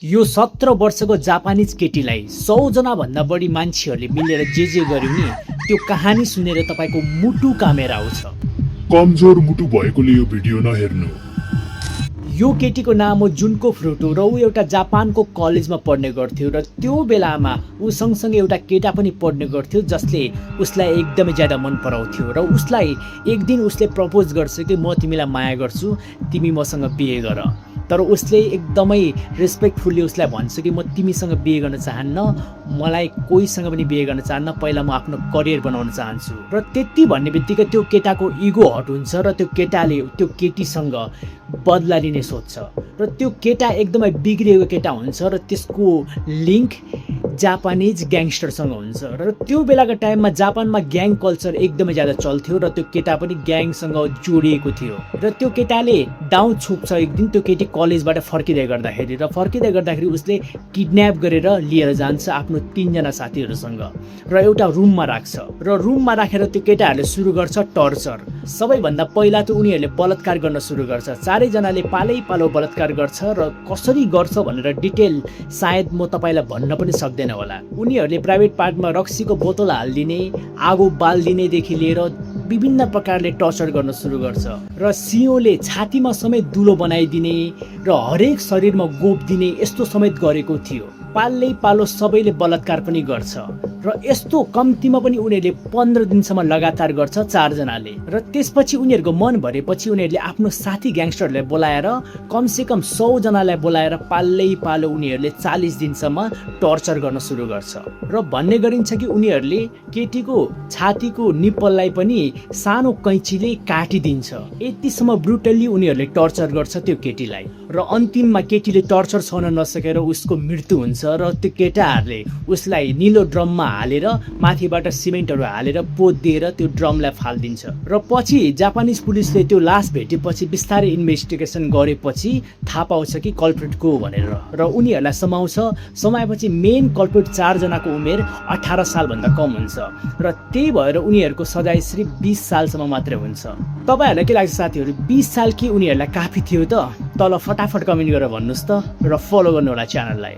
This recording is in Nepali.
यो 17 वर्षको जापानिज केटीलाई 100 जना भन्दा बढी मान्छेहरूले मिलेर जे गर्यो नि त्यो कहानी सुनेर तपाईको मुटु कामेर आउँछ। कमजोर मुटु भएकोले यो भिडियो नहेर्नु। यो केटीको नाम हो जुनको फ्रुटो र ऊ एउटा जापानको कलेजमा पढ्ने गर्थ्यो र त्यो बेलामा ऊ सँगसँगै एउटा केटा पनि पढ्ने गर्थ्यो जसले उसलाई एकदमै ज्यादा मन पराउँथ्यो र उसलाई एक दिन उसले प्रपोज गर्छ कि म तिमीलाई माया गर्छु, तिमी मसँग बिहे गर। तर उसले एकदमै रेस्पेक्टफुल्ली उसलाई भन्छ कि म तिमीसँग बिहे गर्न चाहन्न, मलाई कोहीसँग पनि बिहे गर्न चाहन्न, पहिला म आफ्नो करियर बनाउन चाहन्छु। र त्यति भन्ने बित्तिकै त्यो केटाको इगो हट हुन्छ र त्यो केटाले त्यो केटीसँग बदला लिने सोच्छ र त्यो केटा एकदमै बिग्रिएको केटा हुन्छ र त्यसको लिङ्क जापानिज ग्याङस्टरसँग हुन्छ र त्यो बेलाको टाइममा जापानमा ग्याङ कल्चर एकदमै ज्यादा चल्थ्यो र त्यो केटा पनि ग्याङसँग जोडिएको थियो र त्यो केटाले दाउँ छोप्छ एक दिन त्यो केटी कलेजबाट फर्किँदै गर्दाखेरि उसले किडन्याप गरेर लिएर जान्छ आफ्नो 3 जना साथीहरूसँग र एउटा रुममा राख्छ र रुममा राखेर त्यो केटाहरूले सुरु गर्छ टर्चर। सबैभन्दा पहिला त उनीहरूले बलात्कार गर्न सुरु गर्छ। चारैजनाले पालो बलात्कार गर्छ र कसरी गर्छ भनेर डिटेल सायद म तपाईँलाई भन्न पनि सक्दैन होला। उनीहरूले प्राइभेट पार्टमा रक्सीको बोतल हालिदिने, आगो बाल्दिनेदेखि लिएर विभिन्न प्रकारले टर्चर गर्न सुरु गर्छ र सियोले छातीमा समेत दुलो बनाइदिने र हरेक शरीरमा गोप दिने यस्तो समेत गरेको थियो। पालो सबैले बलात्कार पनि गर्छ र यस्तो कम्तीमा पनि उनीहरूले 15 दिनसम्म लगातार गर्छ 4 जनाले र त्यसपछि उनीहरूको मन भरेपछि उनीहरूले आफ्नो साथी ग्याङस्टरलाई बोलाएर कमसेकम 100 जनालाई बोलाएर पालो उनीहरूले 40 दिनसम्म टर्चर गर्न सुरु गर्छ र भन्ने गरिन्छ कि उनीहरूले केटीको छातीको निप्पललाई पनि सानो कैँचीले काटिदिन्छ। यतिसम्म ब्रुटल्ली उनीहरूले टर्चर गर्छ त्यो केटीलाई र अन्तिममा केटीले टर्चर सहन नसकेर उसको मृत्यु हुन्छ र त्यो केटाहरूले उसलाई निलो ड्रममा हालेर माथिबाट सिमेन्टहरू हालेर पोतिदिएर त्यो ड्रमलाई फालिदिन्छ र पछि जापानिज पुलिसले त्यो लास भेटेपछि बिस्तारै इन्भेस्टिगेसन गरेपछि थाहा पाउँछ कि कल्प्रिट को भनेर र उनीहरूलाई समाएपछि मेन कल्प्रिट 4 जनाको उमेर 18 सालभन्दा कम हुन्छ र त्यही भएर उनीहरूको सजाय सिर्फ 20 सालसम्म मात्रै हुन्छ। तपाईँहरूलाई के लाग्छ साथीहरू, 20 साल के उनीहरूलाई काफी थियो त? तल फटाफट कमेन्ट गरेर भन्नुहोस् त र फलो गर्नु होला च्यानललाई।